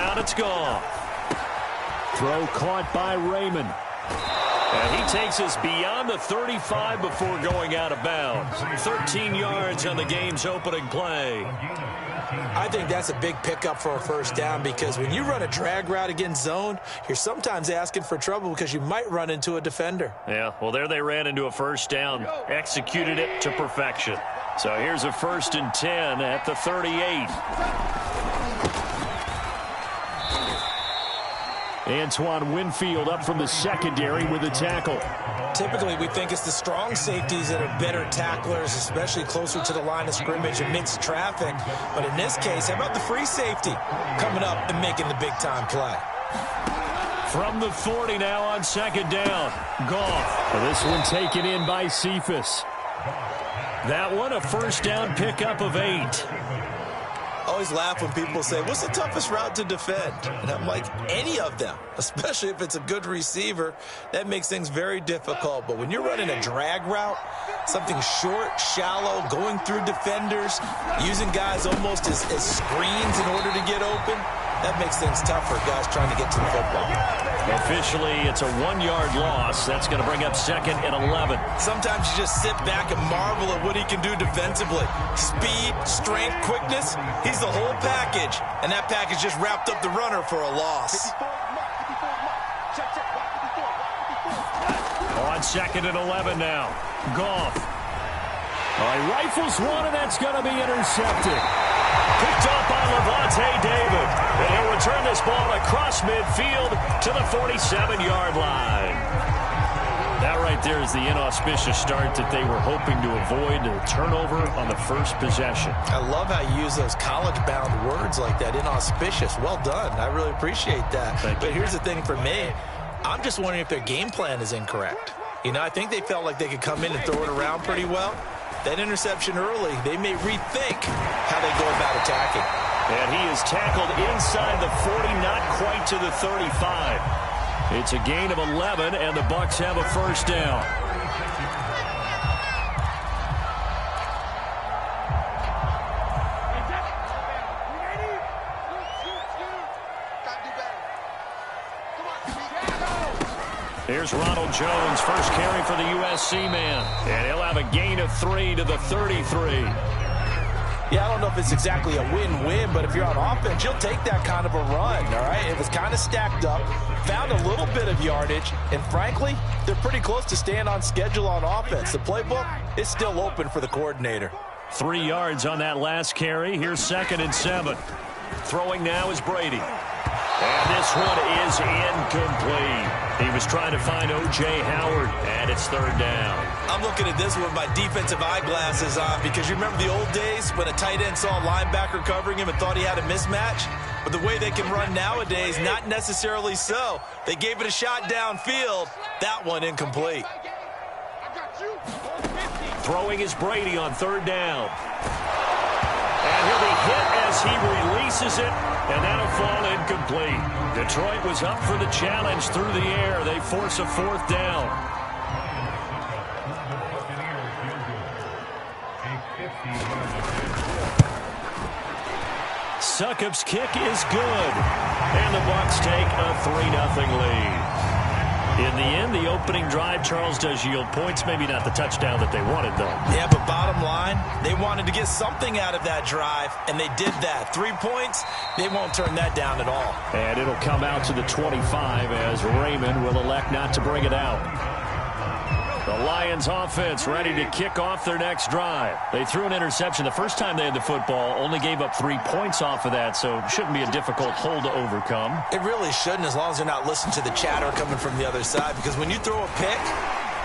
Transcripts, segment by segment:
Down it's gone. Throw caught by Raymond. And he takes us beyond the 35 before going out of bounds. 13 yards on the game's opening play. I think that's a big pickup for a first down because when you run a drag route against zone, you're sometimes asking for trouble because you might run into a defender. Yeah, well, there they ran into a first down, executed it to perfection. So here's a 1st and 10 at the 38. Antoine Winfield up from the secondary with a tackle. Typically, we think it's the strong safeties that are better tacklers, especially closer to the line of scrimmage amidst traffic. But in this case, how about the free safety coming up and making the big-time play? From the 40 now on 2nd down. Goff. Well, this one taken in by Cephas. That one a first down pickup of 8. I always laugh when people say, what's the toughest route to defend? And I'm like, any of them, especially if it's a good receiver. That makes things very difficult. But when you're running a drag route, something short, shallow, going through defenders, using guys almost as screens in order to get open, that makes things tough for guys trying to get to the football. Officially, it's a 1-yard loss. That's going to bring up 2nd and 11. Sometimes you just sit back and marvel at what he can do defensively. Speed, strength, quickness, he's the whole package. And that package just wrapped up the runner for a loss. On 2nd and 11 now. Goff. He rifles one, and that's going to be intercepted. Picked up by Levante David. And he'll return this ball across midfield to the 47-yard line. That right there is the inauspicious start that they were hoping to avoid, a turnover on the first possession. I love how you use those college-bound words like that, inauspicious. Well done. I really appreciate that. But here's the thing for me. I'm just wondering if their game plan is incorrect. You know, I think they felt like they could come in and throw it around pretty well. That interception early, they may rethink how they go about attacking. And he is tackled inside the 40, not quite to the 35. It's a gain of 11, and the Bucs have a first down. Here's Ronald Jones, first carry for the USC man. And he'll have a gain of 3 to the 33. Yeah, I don't know if it's exactly a win-win, but if you're on offense, you'll take that kind of a run, all right? It was kind of stacked up, found a little bit of yardage, and frankly, they're pretty close to staying on schedule on offense. The playbook is still open for the coordinator. 3 yards on that last carry. Here's 2nd and 7. Throwing now is Brady. And this one is incomplete. He was trying to find O.J. Howard, and it's 3rd down. I'm looking at this with my defensive eyeglasses on because you remember the old days when a tight end saw a linebacker covering him and thought he had a mismatch? But the way they can run nowadays, not necessarily so. They gave it a shot downfield. That one incomplete. Throwing is Brady on 3rd down. And he'll be hit as he releases it, and that'll fall incomplete. Detroit was up for the challenge through the air. They force a 4th down. Succop's kick is good, and the Bucs take a 3-0 lead. In the end, the opening drive, Charles, does yield points. Maybe not the touchdown that they wanted, though. Yeah, but bottom line, they wanted to get something out of that drive, and they did that. 3 points, they won't turn that down at all. And it'll come out to the 25 as Raymond will elect not to bring it out. The Lions offense ready to kick off their next drive. They threw an interception the first time they had the football, only gave up 3 points off of that, so it shouldn't be a difficult hole to overcome. It really shouldn't, as long as they're not listening to the chatter coming from the other side, because when you throw a pick,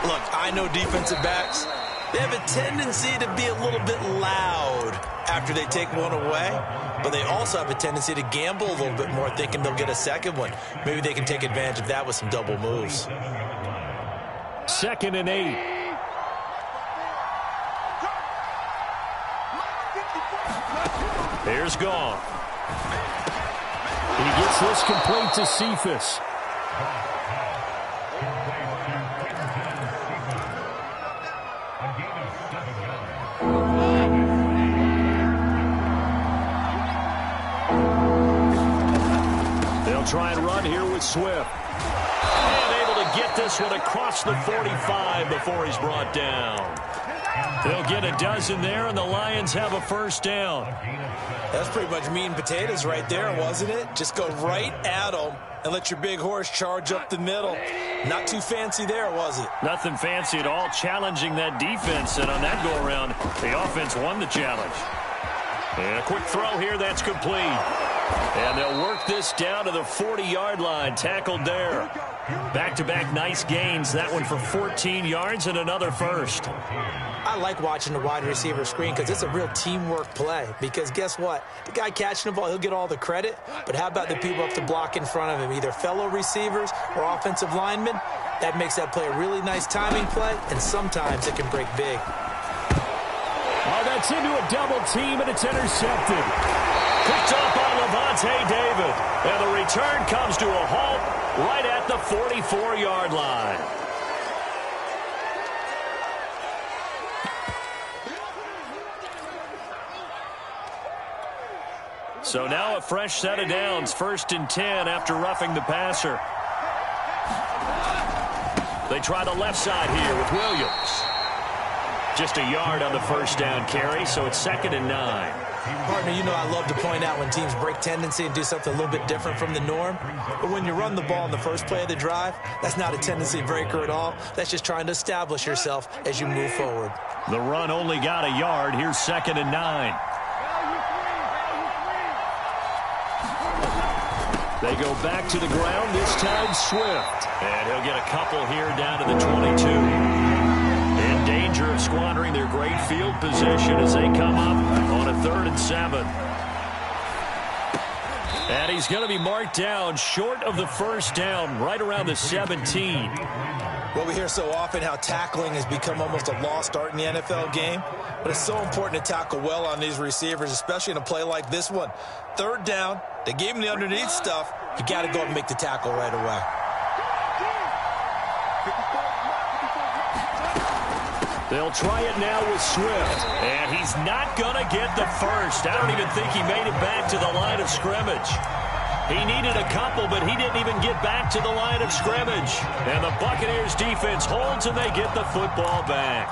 look, I know defensive backs, they have a tendency to be a little bit loud after they take one away, but they also have a tendency to gamble a little bit more, thinking they'll get a second one. Maybe they can take advantage of that with some double moves. 2nd and 8. Here's Goff. He gets this complete to Cephas. try and run here with Swift. And able to get this one across the 45 before he's brought down. They'll get a dozen there, and the Lions have a first down. That's pretty much meat and potatoes right there, wasn't it? Just go right at them and let your big horse charge up the middle. Not too fancy there, was it? Nothing fancy at all, challenging that defense. And on that go-around, the offense won the challenge. And a quick throw here, that's complete. And they'll work this down to the 40-yard line, tackled there. Back-to-back nice gains, that one for 14 yards and another first. I like watching the wide receiver screen because it's a real teamwork play. Because guess what? The guy catching the ball, he'll get all the credit. But how about the people up the block in front of him, either fellow receivers or offensive linemen? That makes that play a really nice timing play, and sometimes it can break big. Oh, that's into a double team, and it's intercepted. Picked up by Levante David. And the return comes to a halt right at the 44-yard line. So now a fresh set of downs, 1st and 10 after roughing the passer. They try the left side here with Williams. Just a yard on the first down carry, so it's 2nd and 9. Partner, you know I love to point out when teams break tendency and do something a little bit different from the norm. But when you run the ball in the first play of the drive, that's not a tendency breaker at all. That's just trying to establish yourself as you move forward. The run only got a yard. Here's 2nd and 9. They go back to the ground, this time Swift. And he'll get a couple here down to the 22. In danger of squandering their great field position as they come up on a 3rd and 7. And he's going to be marked down short of the first down, right around the 17. Well, we hear so often how tackling has become almost a lost art in the NFL game. But it's so important to tackle well on these receivers, especially in a play like this one. 3rd down, they gave him the underneath stuff. You got to go up and make the tackle right away. They'll try it now with Swift. And he's not going to get the first. I don't even think he made it back to the line of scrimmage. He needed a couple, but he didn't even get back to the line of scrimmage. And the Buccaneers defense holds, and they get the football back.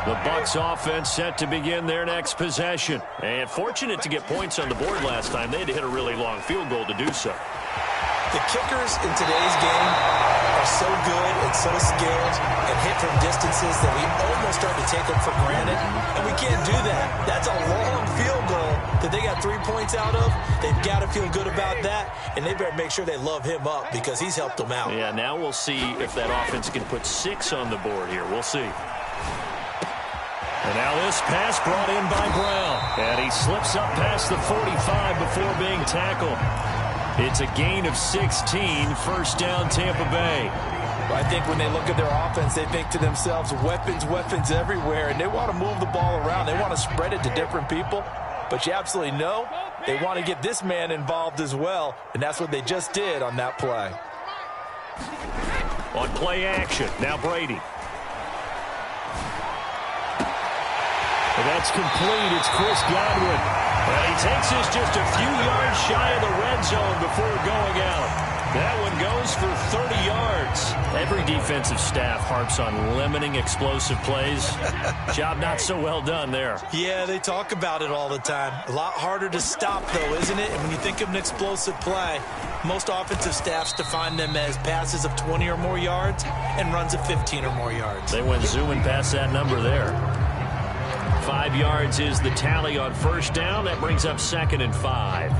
The Bucs offense set to begin their next possession. And fortunate to get points on the board last time. They had to hit a really long field goal to do so. The kickers in today's game are so good and so skilled and hit from distances that we almost start to take them for granted. And we can't do that. That's a long field goal that they got 3 points out of. They've got to feel good about that. And they better make sure they love him up because he's helped them out. Yeah, now we'll see if that offense can put 6 on the board here. We'll see. And now this pass brought in by Brown. And he slips up past the 45 before being tackled. It's a gain of 16, first down Tampa Bay. I think when they look at their offense, they think to themselves, weapons, weapons everywhere. And they want to move the ball around. They want to spread it to different people. But you absolutely know they want to get this man involved as well. And that's what they just did on that play. On play action, now Brady. And that's complete. It's Chris Godwin. And he takes us just a few yards shy of the red zone before going out. That one goes for 30 yards. Every defensive staff harps on limiting explosive plays. Job not so well done there. Yeah, they talk about it all the time. A lot harder to stop, though, isn't it? And when you think of an explosive play, most offensive staffs define them as passes of 20 or more yards and runs of 15 or more yards. They went zooming past that number there. 5 yards is the tally on first down. That brings up 2nd and 5.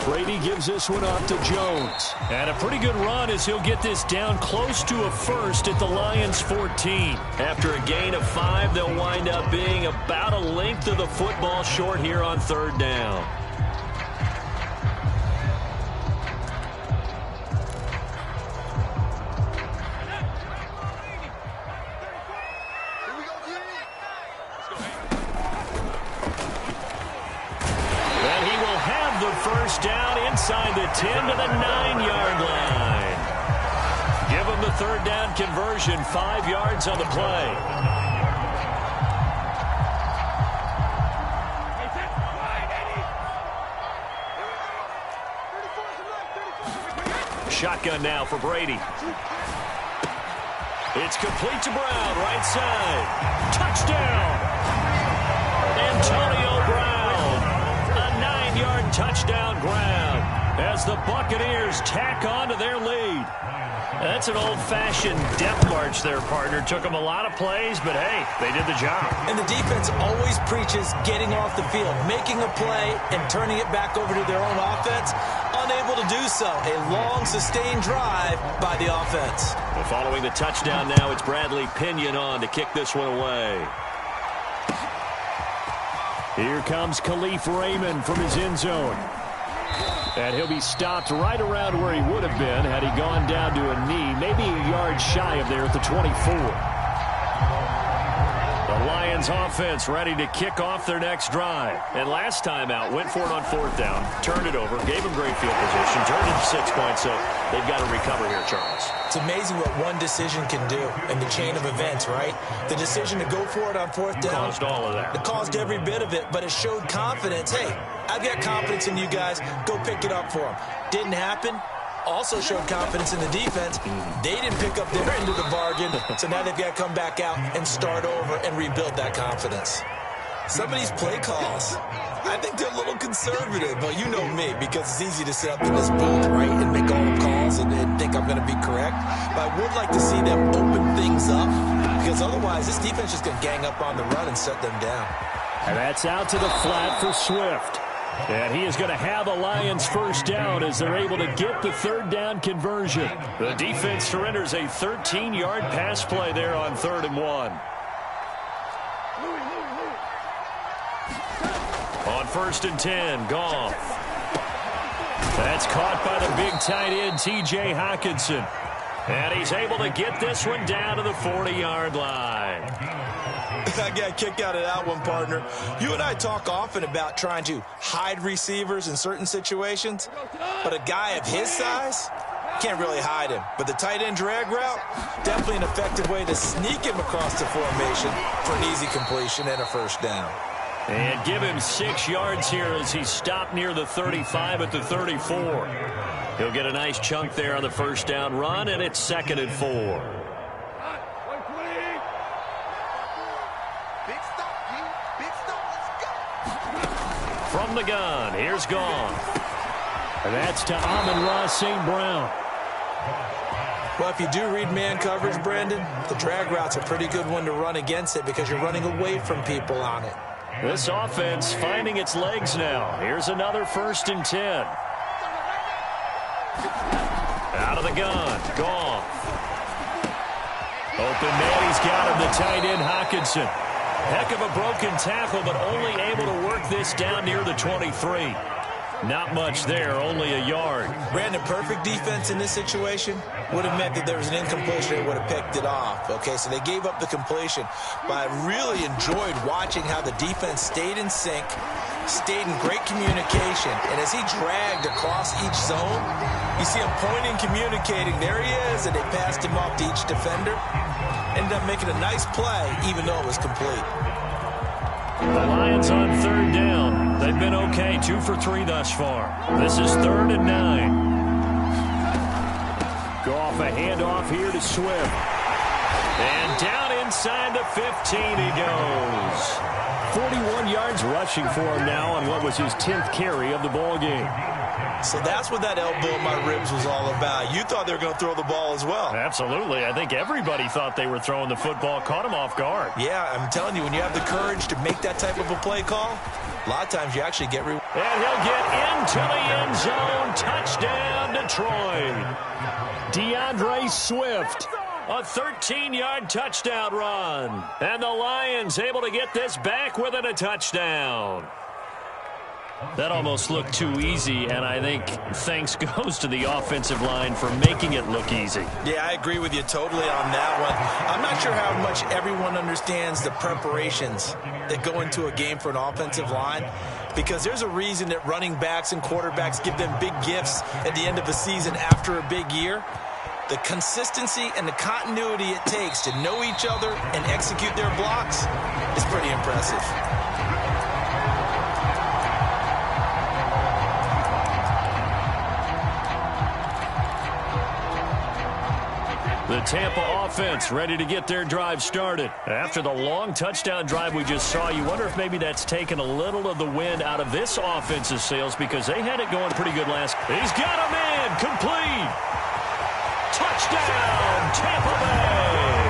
Brady gives this one off to Jones. And a pretty good run as he'll get this down close to a first at the Lions' 14. After a gain of 5, they'll wind up being about a length of the football short here on 3rd down. First down inside the 10 to the 9-yard line. Give them the third down conversion, 5 yards on the play. Shotgun now for Brady. It's complete to Brown, right side. Touchdown! Antonio Brown. A 9-yard touchdown grab as the Buccaneers tack on to their lead. That's an old-fashioned depth march there, partner. Took them a lot of plays, but hey, they did the job. And the defense always preaches getting off the field, making a play, and turning it back over to their own offense. Unable to do so. A long, sustained drive by the offense. Well, following the touchdown now, it's Bradley Pinion on to kick this one away. Here comes Khalif Raymond from his end zone. And he'll be stopped right around where he would have been had he gone down to a knee, maybe a yard shy of there at the 24. The Lions offense ready to kick off their next drive. And last time out, went for it on 4th down, turned it over, gave him great field position, turned it to 6 points, so they've got to recover here, Charles. It's amazing what one decision can do in the chain of events, right? The decision to go for it on 4th down. Caused all of that. It caused every bit of it, but it showed confidence. Hey, I've got confidence in you guys. Go pick it up for them. Didn't happen. Also showed confidence in the defense. They didn't pick up their end of the bargain, so now they've got to come back out and start over and rebuild that confidence. Some of these play calls, I think they're a little conservative, but you know me, because it's easy to sit up in this booth, right, and make all the calls and think I'm going to be correct. But I would like to see them open things up, because otherwise this defense is going to gang up on the run and shut them down. And that's out to the flat for Swift. And he is going to have a Lions first down as they're able to get the 3rd down conversion. The defense surrenders a 13-yard pass play there on 3rd and 1. On 1st and 10, Goff. That's caught by the big tight end, T.J. Hockenson. And he's able to get this one down to the 40-yard line. I got a kick out of that one, partner. You and I talk often about trying to hide receivers in certain situations, but a guy of his size can't really hide him. But the tight end drag route, definitely an effective way to sneak him across the formation for an easy completion and a first down. And give him 6 yards here as he's stopped near the 35 at the 34. He'll get a nice chunk there on the first down run, and it's 2nd and 4. From the gun, here's Goff. And that's to Amon-Ra St. Brown. Well, if you do read man coverage, Brandon, the drag route's a pretty good one to run against it because you're running away from people on it. This offense finding its legs now. Here's another 1st and 10. Out of the gun, Goff. Open man, he's got him, the tight end Hockenson. Heck of a broken tackle, but only able to work this down near the 23. Not much there, only a yard. Brandon, perfect defense in this situation would have meant that there was an incompletion and would have picked it off. Okay, so they gave up the completion. But I really enjoyed watching how the defense stayed in sync, stayed in great communication. And as he dragged across each zone, you see him pointing, communicating. There he is, and they passed him off to each defender. Ended up making a nice play, even though it was complete. The Lions on 3rd down. They've been okay, 2 for 3 thus far. This is 3rd and 9. Goff a handoff here to Swift. And down inside the 15 he goes. 41 yards rushing for him now on what was his 10th carry of the ball game. So that's what that elbow in my ribs was all about. You thought they were going to throw the ball as well. Absolutely. I think everybody thought they were throwing the football, caught him off guard. Yeah, I'm telling you, when you have the courage to make that type of a play call, a lot of times you actually get rewarded. And he'll get into the end zone. Touchdown, Detroit. DeAndre Swift. A 13-yard touchdown run. And the Lions able to get this back within a touchdown. That almost looked too easy, and I think thanks goes to the offensive line for making it look easy. Yeah, I agree with you totally on that one. I'm not sure how much everyone understands the preparations that go into a game for an offensive line, because there's a reason that running backs and quarterbacks give them big gifts at the end of a season after a big year. the consistency and the continuity it takes to know each other and execute their blocks is pretty impressive. The Tampa offense ready to get their drive started. After the long touchdown drive we just saw, you wonder if maybe that's taken a little of the wind out of this offense's sails because they had it going pretty good last. He's got a man complete. Touchdown, Tampa Bay.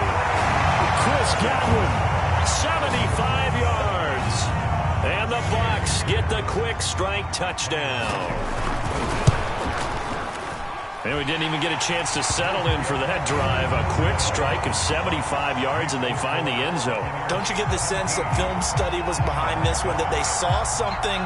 Chris Godwin, 75 yards. And the Bucs get the quick strike touchdown. And we didn't even get a chance to settle in for that drive. A quick strike of 75 yards, and they find the end zone. Don't you get the sense that film study was behind this one, that they saw something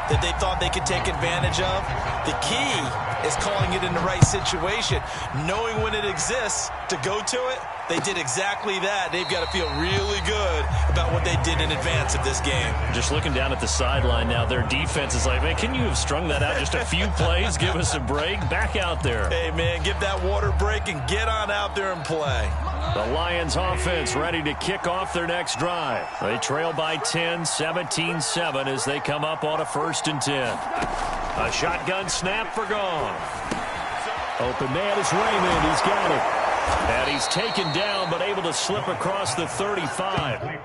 that they thought they could take advantage of? The key is calling it in the right situation, knowing when it exists to go to it. They did exactly that. They've got to feel really good about what they did in advance of this game. Just looking down at the sideline now, their defense is like, man, can you have strung that out just a few plays? Give us a break. Back out there. Hey, man, give that water break and get on out there and play. The Lions offense ready to kick off their next drive. They trail by 10, 17-7 as they come up on a 1st and 10. A shotgun snap for Goff. Open man is Raymond. He's got it. And he's taken down, but able to slip across the 35.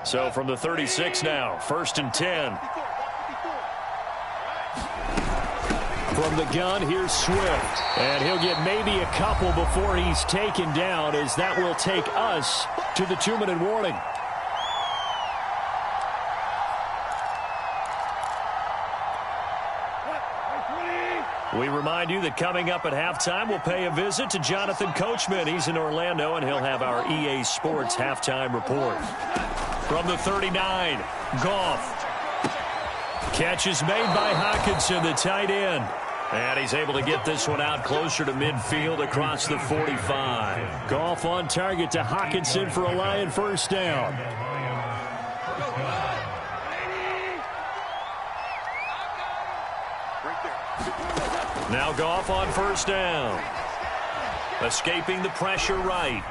So from the 36 now, 1st and 10. From the gun, here's Swift. And he'll get maybe a couple before he's taken down, as that will take us to the 2-minute warning. We remind you that coming up at halftime, we'll pay a visit to Jonathan Coachman. He's in Orlando, and he'll have our EA Sports halftime report. From the 39, Goff. Catch is made by Hockenson, the tight end. And he's able to get this one out closer to midfield across the 45. Goff on target to Hockenson for a Lion 1st down. Now Goff on 1st down. Escaping the pressure right.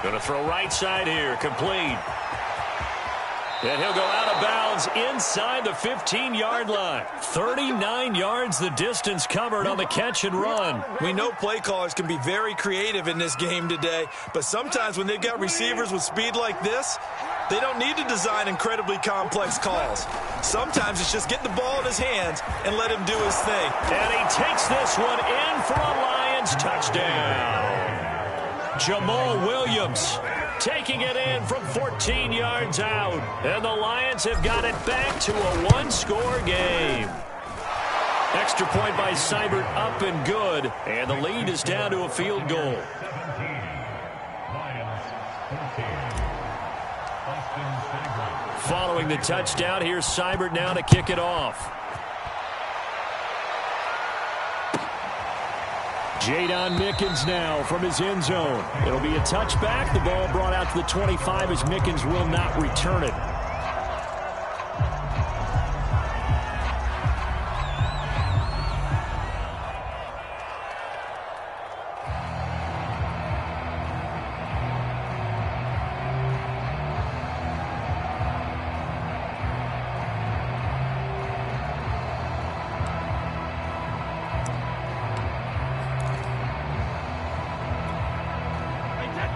Going to throw right side here. Complete. And he'll go out of bounds inside the 15-yard line. 39 yards the distance covered on the catch and run. We know play callers can be very creative in this game today, but sometimes when they've got receivers with speed like this, they don't need to design incredibly complex calls. Sometimes it's just get the ball in his hands and let him do his thing. And he takes this one in for a Lions touchdown. Jamal Williams taking it in from 14 yards out. And the Lions have got it back to a one-score game. Extra point by Seibert up and good. And the lead is down to a field goal. Following the touchdown, here's Seibert now to kick it off. Jadon Mickens now from his end zone. It'll be a touchback. The ball brought out to the 25 as Mickens will not return it.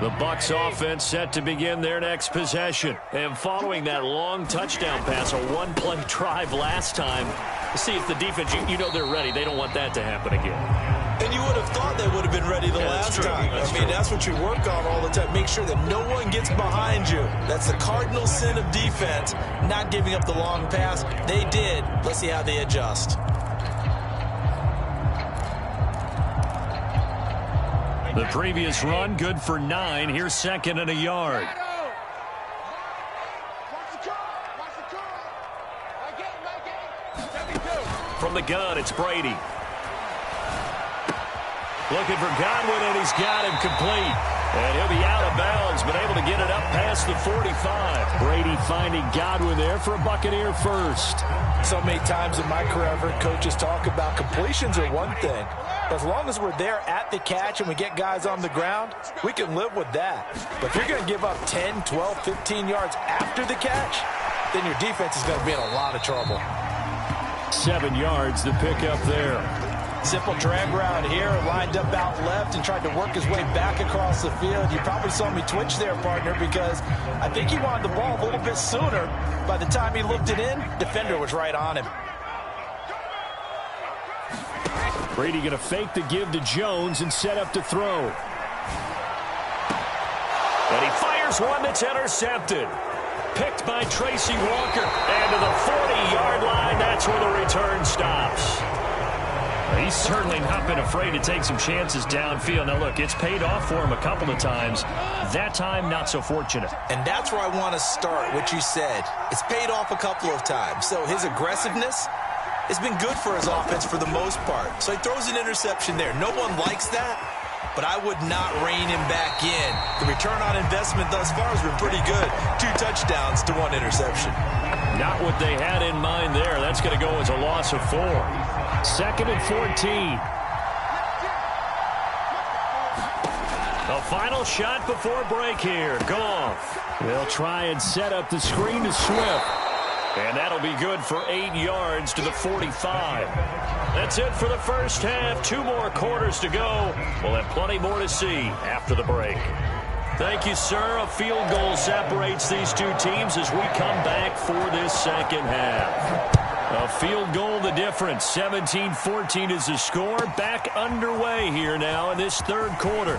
The Bucs offense set to begin their next possession. And following that long touchdown pass, a one-play drive last time, see if the defense, you know they're ready. They don't want that to happen again. And you would have thought they would have been ready the last time. That's what you work on all the time. Make sure that no one gets behind you. That's the cardinal sin of defense, not giving up the long pass. They did. Let's see how they adjust. The previous run, good for 9. Here's 2nd and a yard. From the gun, it's Brady. Looking for Godwin, and he's got him complete. And he'll be out of bounds, but able to get it up past the 45. Brady finding Godwin there for a Buccaneer first. So many times in my career, I've heard coaches talk about completions are one thing. As long as we're there at the catch and we get guys on the ground, we can live with that. But if you're going to give up 10, 12, 15 yards after the catch, then your defense is going to be in a lot of trouble. 7 yards to pick up there. Simple drag route here, lined up out left and tried to work his way back across the field. You probably saw me twitch there, partner, because I think he wanted the ball a little bit sooner. By the time he looked it in, defender was right on him. Brady going to fake the give to Jones and set up to throw. And he fires one that's intercepted. Picked by Tracy Walker. And to the 40-yard line, that's where the return stops. He's certainly not been afraid to take some chances downfield. Now, look, it's paid off for him a couple of times. That time, not so fortunate. And that's where I want to start, what you said. It's paid off a couple of times. So his aggressiveness has been good for his offense for the most part. So he throws an interception there. No one likes that, but I would not rein him back in. The return on investment thus far has been pretty good. 2 touchdowns to 1 interception. Not what they had in mind there. That's going to go as a loss of 4. 2nd and 14. The final shot before break here. Goff. They'll try and set up the screen to Swift. And that'll be good for 8 yards to the 45. That's it for the first half. 2 more quarters to go. We'll have plenty more to see after the break. Thank you, sir. A field goal separates these two teams as we come back for this second half. A field goal the difference. 17-14 is the score. Back underway here now in this third quarter.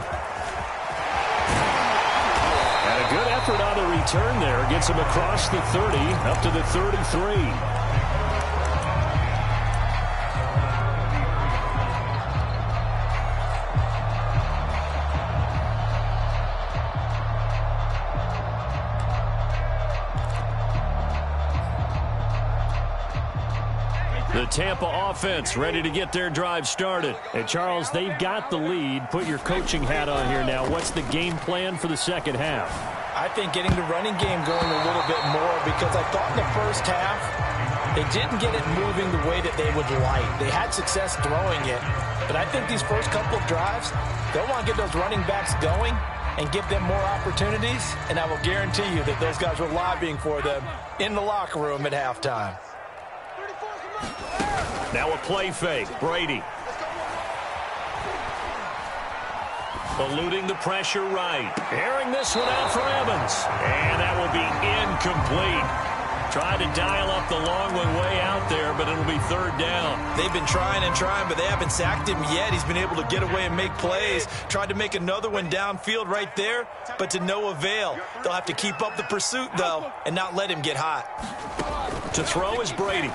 And a good effort on the return there. Gets him across the 30 up to the 33. The Tampa offense ready to get their drive started. And, Charles, they've got the lead. Put your coaching hat on here now. What's the game plan for the second half? I think getting the running game going a little bit more, because I thought in the first half they didn't get it moving the way that they would like. They had success throwing it, but I think these first couple of drives, they'll want to get those running backs going and give them more opportunities, and I will guarantee you that those guys were lobbying for them in the locker room at halftime. Now a play fake. Brady. Eluding the pressure right. Airing this one out for Evans. And that will be incomplete. Tried to dial up the long one way out there, but it'll be third down. They've been trying and trying, but they haven't sacked him yet. He's been able to get away and make plays. Tried to make another one downfield right there, but to no avail. They'll have to keep up the pursuit, though, and not let him get hot. To throw is Brady.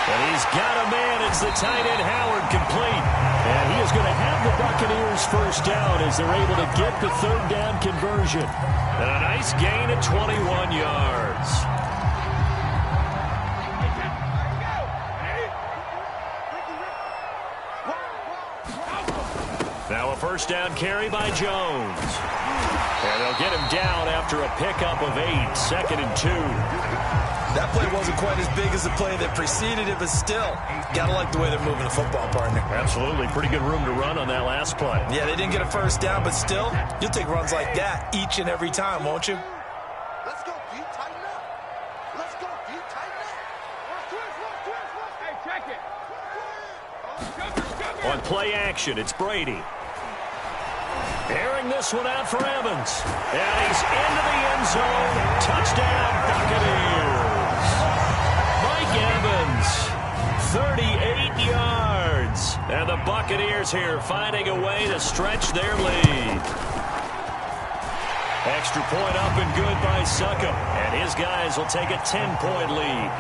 And he's got a man. It's the tight end Howard complete. And he is going to have the Buccaneers first down as they're able to get the third down conversion. And a nice gain of 21 yards. first down carry by Jones. And they'll get him down after a pickup of 8, 2nd and 2. That play wasn't quite as big as the play that preceded it, but still, gotta like the way they're moving the football, partner. Absolutely. Pretty good room to run on that last play. Yeah, they didn't get a first down, but still, you'll take runs like that each and every time, won't you? Let's go, D. Tighten up. Let's go, D. Tighten up. Hey, check it. On play action, it's Brady. Airing this one out for Evans. And he's into the end zone. Touchdown, Buccaneers. Mike Evans, 38 yards. And the Buccaneers here finding a way to stretch their lead. Extra point up and good by Succop. And his guys will take a 10-point lead.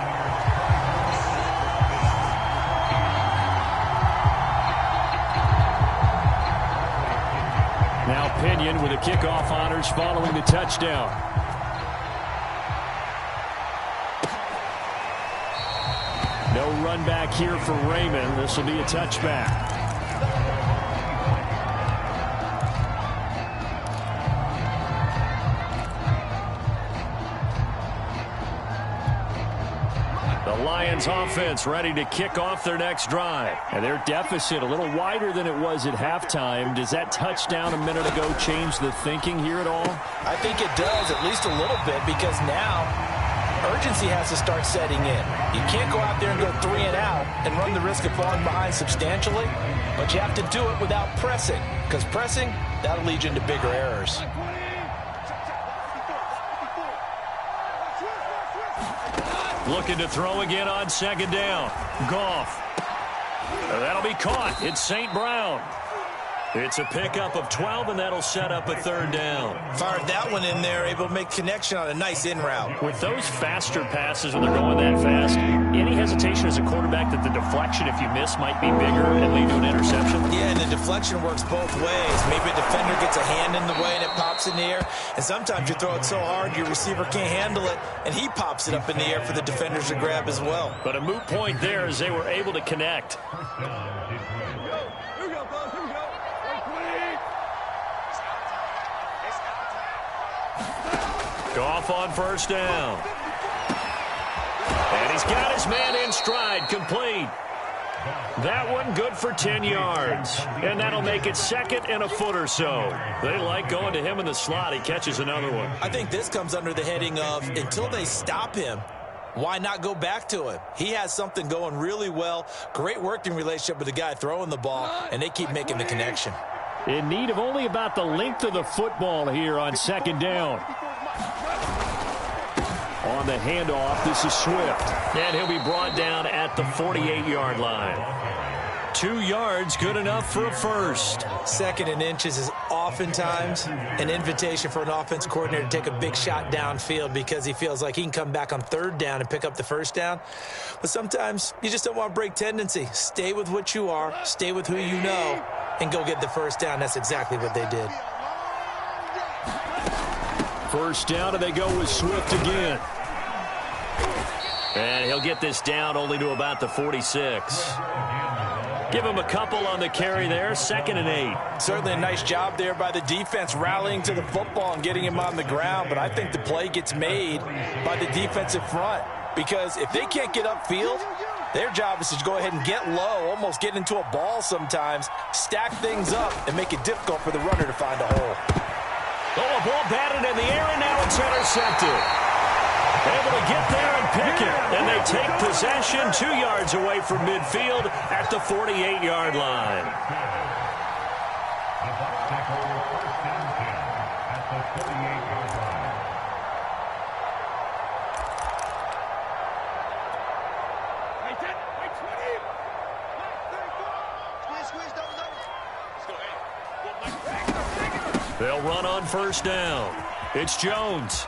Now Pinion with the kickoff honors following the touchdown. No run back here for Raymond. This will be a touchback. The Lions offense ready to kick off their next drive. And their deficit a little wider than it was at halftime. Does that touchdown a minute ago change the thinking here at all? I think it does, at least a little bit, because now urgency has to start setting in. You can't go out there and go 3 and out and run the risk of falling behind substantially, but you have to do it without pressing, because pressing, that'll lead you into bigger errors. Looking to throw again on 2nd down. Goff. That'll be caught. It's St. Brown. It's a pickup of 12, and that'll set up a 3rd down. Fired that one in there, able to make connection on a nice in route. With those faster passes when they're going that fast, any hesitation as a quarterback that the deflection, if you miss, might be bigger and lead to an interception? Yeah, and the deflection works both ways. Maybe a defender gets a hand in the way and it pops in the air. And sometimes you throw it so hard your receiver can't handle it, and he pops it up in the air for the defenders to grab as well. But a moot point there as they were able to connect. Goff on 1st down. And he's got his man in stride, complete. That one good for 10 yards. And that'll make it 2nd and a foot or so. They like going to him in the slot. He catches another one. I think this comes under the heading of until they stop him, why not go back to him? He has something going really well. Great working relationship with the guy throwing the ball, and they keep making the connection. In need of only about the length of the football here on 2nd down. On the handoff, this is Swift. And he'll be brought down at the 48-yard line. 2 yards, good enough for a first. 2nd and inches is oftentimes an invitation for an offense coordinator to take a big shot downfield because he feels like he can come back on 3rd down and pick up the 1st down. But sometimes you just don't want to break tendency. Stay with what you are, stay with who you know, and go get the 1st down. That's exactly what they did. 1st down, and they go with Swift again. And he'll get this down only to about the 46. Give him a couple on the carry there. 2nd and 8. Certainly a nice job there by the defense rallying to the football and getting him on the ground. But I think the play gets made by the defensive front. Because if they can't get upfield, their job is to go ahead and get low, almost get into a ball sometimes, stack things up, and make it difficult for the runner to find a hole. Oh, a ball batted in the air, and now it's intercepted. Able to get there and pick it. And they take possession 2 yards away from midfield at the 48-yard line. They'll run on 1st down. It's Jones.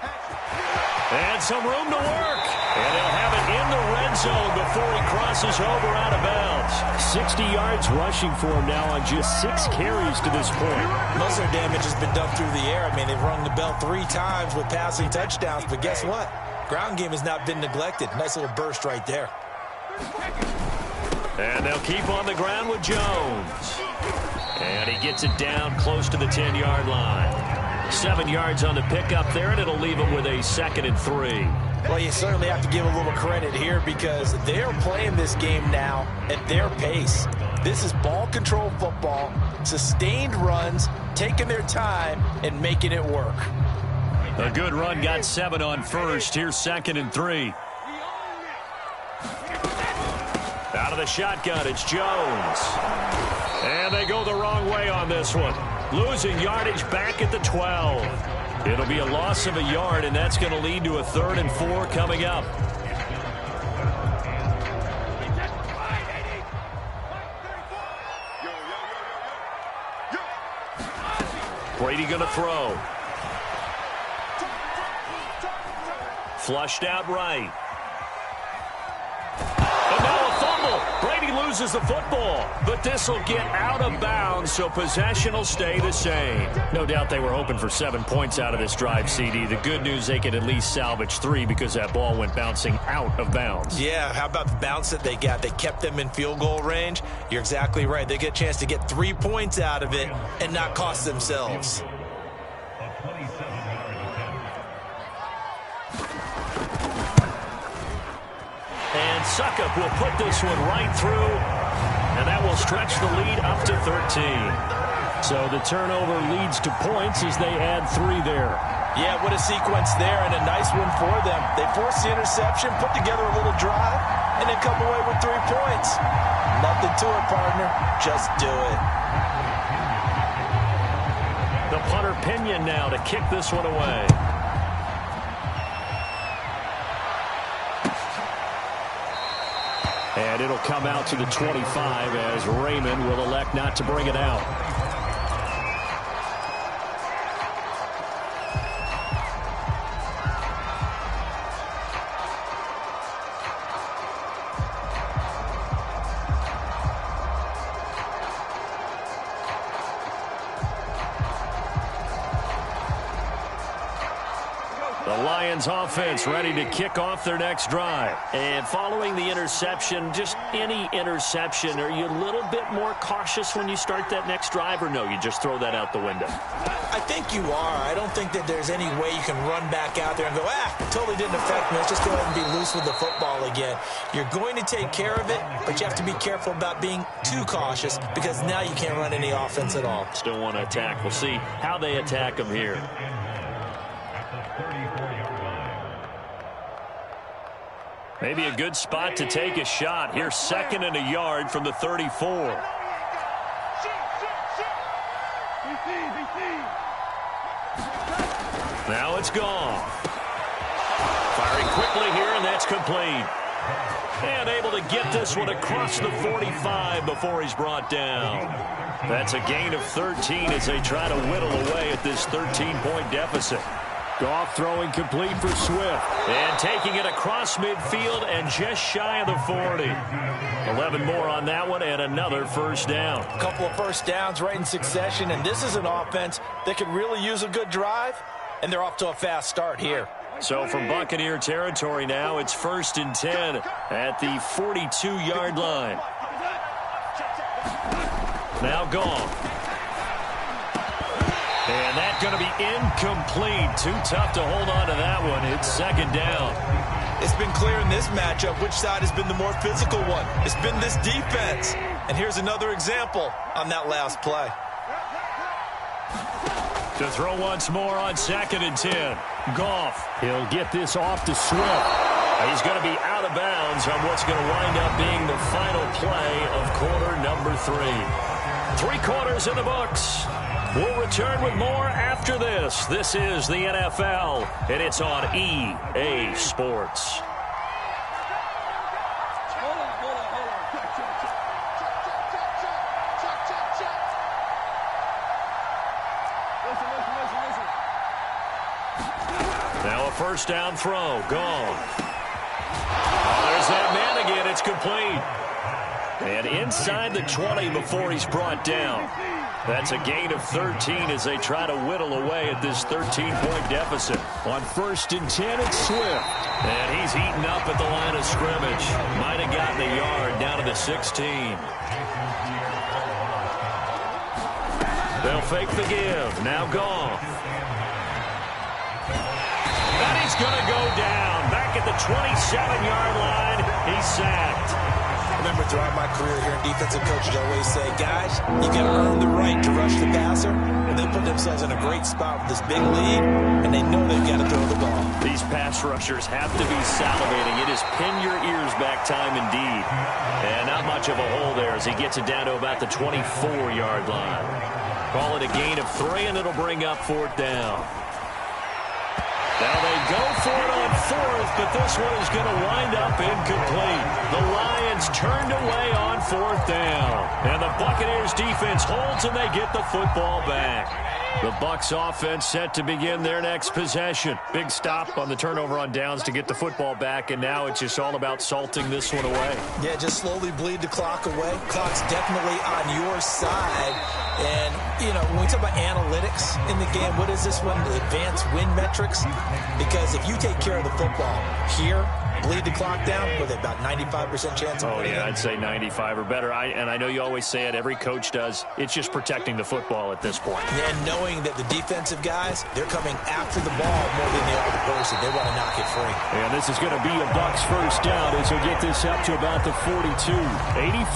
And some room to work. And they'll have it in the red zone before he crosses over out of bounds. 60 yards rushing for him now on just 6 carries to this point. Most of their damage has been done through the air. I mean, they've rung the bell 3 times with passing touchdowns. But guess what? Ground game has not been neglected. Nice little burst right there. And they'll keep on the ground with Jones. And he gets it down close to the 10-yard line. 7 yards on the pickup there, and it'll leave him with a 2nd and 3. Well, you certainly have to give a little credit here because they're playing this game now at their pace. This is ball control football, sustained runs, taking their time and making it work. A good run got 7 on first. Here's 2nd and 3. Out of the shotgun, it's Jones. And they go the wrong way on this one. Losing yardage back at the 12. It'll be a loss of a yard, and that's going to lead to a 3rd and 4 coming up. Brady going to throw. Flushed out right. And now a fumble. Brady loses the football, but this will get out of bounds, so possession will stay the same. No doubt they were hoping for 7 points out of this drive, CD. The good news, they could at least salvage 3 because that ball went bouncing out of bounds. Yeah, how about the bounce that they got? They kept them in field goal range. You're exactly right. They get a chance to get 3 points out of it and not cost themselves. And Suckup will put this one right through, and that will stretch the lead up to 13. So the turnover leads to points as they add 3 there. Yeah, what a sequence there, and a nice one for them. They forced the interception, put together a little drive, and then come away with 3 points. Nothing to it, partner. Just do it. The punter Pinion now to kick this one away. And it'll come out to the 25 as Raymond will elect not to bring it out. The Lions offense ready to kick off their next drive. And following the interception, just any interception, are you a little bit more cautious when you start that next drive, or no, you just throw that out the window? I think you are. I don't think that there's any way you can run back out there and go, it totally didn't affect me. Let's just go ahead and be loose with the football again. You're going to take care of it, but you have to be careful about being too cautious because now you can't run any offense at all. Still want to attack. We'll see how they attack them here. Maybe a good spot to take a shot. Here's 2nd and a yard from the 34. Now it's gone. Firing quickly here, and that's complete. And able to get this one across the 45 before he's brought down. That's a gain of 13 as they try to whittle away at this 13-point deficit. Goff throwing complete for Swift. And taking it across midfield and just shy of the 40. 11 more on that one and another first down. A couple of first downs right in succession, and this is an offense that could really use a good drive, and they're off to a fast start here. So from Buccaneer territory now, it's 1st and 10 at the 42-yard line. Now Goff. And that's going to be incomplete. Too tough to hold on to that one. It's 2nd down. It's been clear in this matchup which side has been the more physical one. It's been this defense. And here's another example on that last play. To throw once more on 2nd and 10. Goff. He'll get this off to Swift. He's going to be out of bounds on what's going to wind up being the final play of quarter number 3. 3 quarters in the books. We'll return with more after this. This is the NFL, and it's on EA Sports. Now a first down throw. Gone. Oh, there's that man again. It's complete. And inside the 20 before he's brought down. That's a gain of 13 as they try to whittle away at this 13-point deficit. On 1st and 10, it's Swift. And he's eaten up at the line of scrimmage. Might have gotten a yard down to the 16. They'll fake the give. Now Goff. And he's going to go down. Back at the 27-yard line. He's sacked. I remember throughout my career here in defensive coaches, I always say, guys, you got to earn the right to rush the passer. And they put themselves in a great spot with this big lead, and they know they've got to throw the ball. These pass rushers have to be salivating. It is pin your ears back time indeed. And not much of a hole there as he gets it down to about the 24-yard line. Call it a gain of 3, and it'll bring up 4th down. Now they go for it on 4th, but this one is going to wind up incomplete. The Lions turned away on 4th down. And the Buccaneers defense holds, and they get the football back. The Bucs offense set to begin their next possession. Big stop on the turnover on downs to get the football back, and now it's just all about salting this one away. Yeah, just slowly bleed the clock away. Clock's definitely on your side. And, you know, when we talk about analytics in the game, what is this one? The advanced win metrics? Because if you take care of the football here, bleed the clock down, with about 95% chance of winning. Oh, yeah, I'd say 95 or better. And I know you always say it, every coach does. It's just protecting the football at this point. And knowing that the defensive guys, they're coming after the ball more than they are the person. They want to knock it free. And this is going to be a Bucs first down as he'll get this up to about the 42.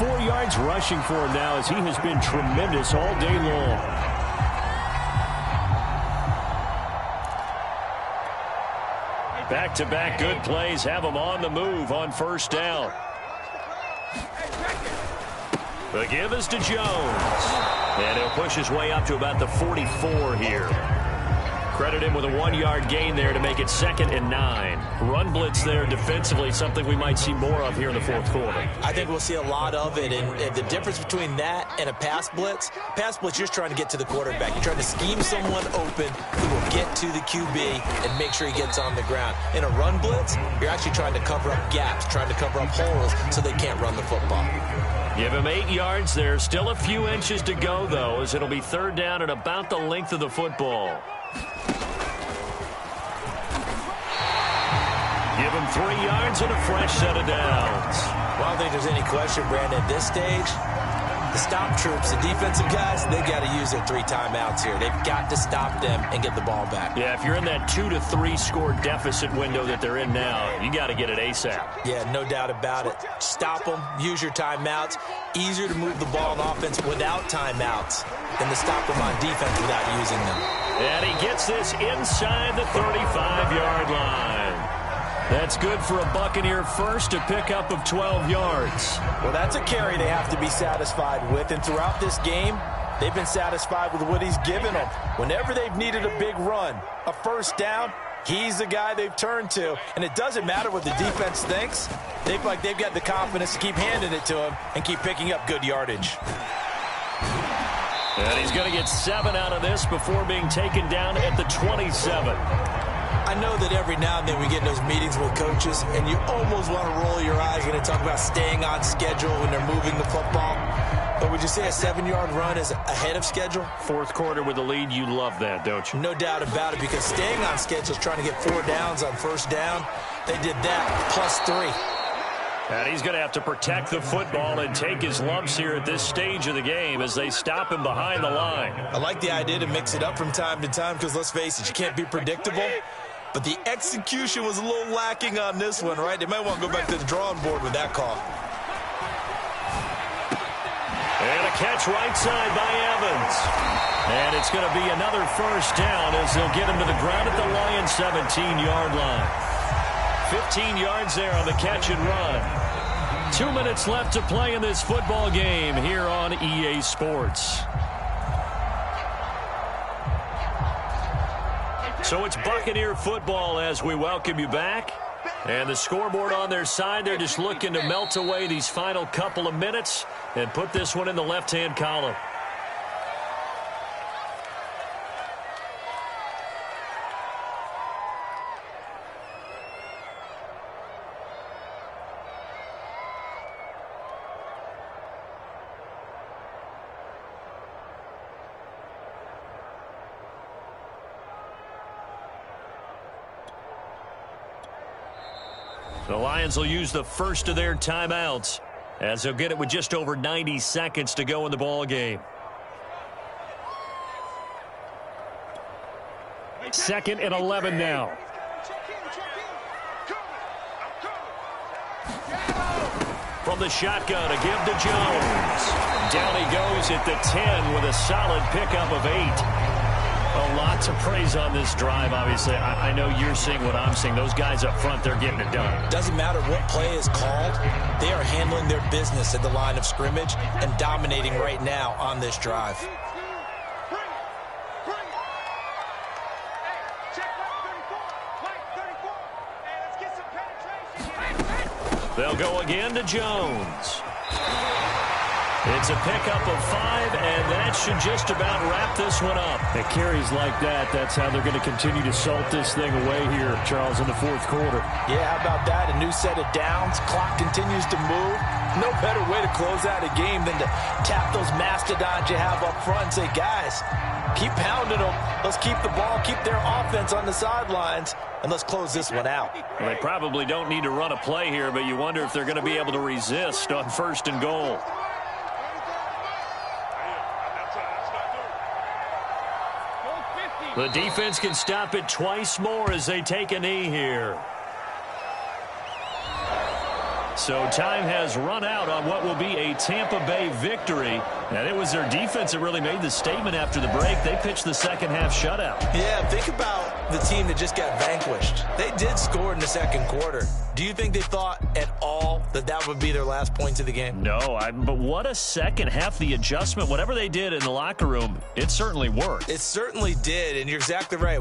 84 yards rushing for him now as he has been tremendous all day long. Back-to-back good plays have him on the move on first down. The give is to Jones. And he'll push his way up to about the 44 here. Credit him with a 1-yard gain there to make it 2nd and 9. Run blitz there defensively, something we might see more of here in the 4th quarter. I think we'll see a lot of it. And the difference between that and a pass blitz, you're just trying to get to the quarterback. You're trying to scheme someone open who will get to the QB and make sure he gets on the ground. In a run blitz, you're actually trying to cover up gaps, trying to cover up holes so they can't run the football. Give him 8 yards there. Still a few inches to go, though, as it'll be 3rd down and about the length of the football. Give him 3 yards and a fresh set of downs. Well, I don't think there's any question, Brandon, at this stage, the stop troops, the defensive guys, they've got to use their 3 timeouts here. They've got to stop them and get the ball back. Yeah, if you're in that 2 to 3 score deficit window that they're in now, you got to get it ASAP. Yeah, no doubt about it. Stop them, use your timeouts. Easier to move the ball on offense without timeouts than to stop them on defense without using them. And he gets this inside the 35-yard line. That's good for a Buccaneer first, a pickup of 12 yards. Well, that's a carry they have to be satisfied with. And throughout this game, they've been satisfied with what he's given them. Whenever they've needed a big run, a first down, he's the guy they've turned to. And it doesn't matter what the defense thinks. They've got the confidence to keep handing it to him and keep picking up good yardage. And he's going to get 7 out of this before being taken down at the 27. I know that every now and then we get in those meetings with coaches, and you almost want to roll your eyes when they talk about staying on schedule when they're moving the football. But would you say a 7-yard run is ahead of schedule? 4th quarter with a lead, you love that, don't you? No doubt about it, because staying on schedule is trying to get 4 downs on first down. They did that, plus 3. And he's going to have to protect the football and take his lumps here at this stage of the game as they stop him behind the line. I like the idea to mix it up from time to time because, let's face it, you can't be predictable. But the execution was a little lacking on this one, right? They might want to go back to the drawing board with that call. And a catch right side by Evans. And it's going to be another first down as they'll get him to the ground at the Lions' 17-yard line. 15 yards there on the catch and run. 2 minutes left to play in this football game here on EA Sports. So it's Buccaneer football as we welcome you back. And the scoreboard on their side, they're just looking to melt away these final couple of minutes and put this one in the left-hand column. The Lions will use the first of their timeouts as they'll get it with just over 90 seconds to go in the ball game. 2nd and 11 now. From the shotgun, a give to Jones. Down he goes at the 10 with a solid pickup of 8. A lot to praise on this drive, obviously. I know you're seeing what I'm seeing. Those guys up front, they're getting it done. Doesn't matter what play is called. They are handling their business at the line of scrimmage and dominating right now on this drive. They'll go again to Jones. It's a pickup of 5, and that should just about wrap this one up. At carries like that, that's how they're going to continue to salt this thing away here, Charles, in the 4th quarter. Yeah, how about that? A new set of downs. Clock continues to move. No better way to close out a game than to tap those mastodons you have up front and say, guys, keep pounding them. Let's keep the ball, keep their offense on the sidelines, and let's close this one out. Well, they probably don't need to run a play here, but you wonder if they're going to be able to resist on 1st and goal. The defense can stop it twice more as they take a knee here. So time has run out on what will be a Tampa Bay victory. And it was their defense that really made the statement after the break. They pitched the second-half shutout. Yeah, think about the team that just got vanquished. They did score in the 2nd quarter. Do you think they thought at all that that would be their last points of the game? No, but what a second half. The adjustment, whatever they did in the locker room, it certainly worked. It certainly did, and you're exactly right.